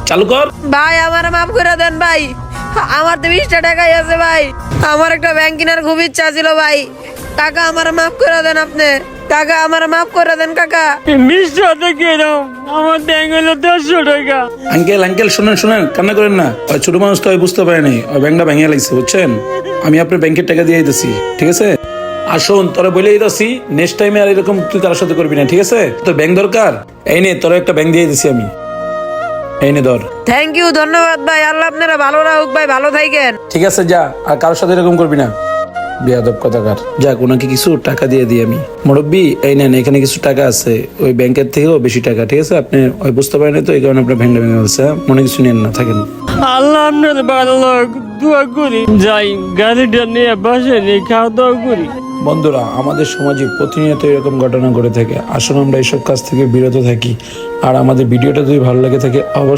চালু কর। ভাই আমার মাফ করে দেন ভাই, আমার তো 20টা টাকাই আছে ভাই। আমার একটা ব্যাংক কেনার খুব ইচ্ছা ছিল ভাই। কাকা আমার মাফ করে দেন আপনি, কাকা আমার মাফ করে দেন কাকা। আমার ব্যাংক হলো 1000 টাকা। আঙ্কেল শুনেন কান্না করেন না। ওই ছোট মানুষ তো বুঝতে পারে নাই, ওই ব্যাংকটা ভেঙে লাগছে বুঝছেন। আমি আপনার ব্যাংকের টাকা দিয়ে দিতেছি, ঠিক আছে? আর শোন, তোরা বলে দিতেছি নেক্সট টাইমে আর এরকম তুই কারোর সাথে করবি না, ঠিক আছে? তোর ব্যাংক দরকার, এই নে তোর একটা ব্যাংক দিয়ে দিছি আমি, এই নে ধর। থ্যাংক ইউ, ধন্যবাদ ভাই। আল্লাহ আপনারা ভালো রাখুক ভাই, ভালো থাকেন। ঠিক আছে যা, আর কারোর সাথে এরকম করবি না, বেয়াদব কথাকার। যাক, ওনাকে কিছু টাকা দিয়ে দিই আমি। মুরব্বি এই নেন, এখানে কিছু টাকা আছে, ওই ব্যাংকের থেকেও বেশি টাকা, ঠিক আছে? আপনি ওই বুঝতে পারেন তো, এই কারণে আপনার ভেঙে ভেঙে বলছে। মনে কিছু নেন না, থাকেন। আল্লাহ আপনার ভালো লোক, দোয়া করি যাই গাড়িটা নিয়ে বাসে নিয়ে খাওয়া দাওয়া করি। বন্ধুরা, আমাদের সমাজে প্রতিনিয়ত এরকম ঘটনা ঘটে থাকে। আসলে আমরা এইসব কাজ থেকে বিরত থাকি। আর আমাদের ভিডিওটা যদি ভালো লেগে থাকে অবশ্যই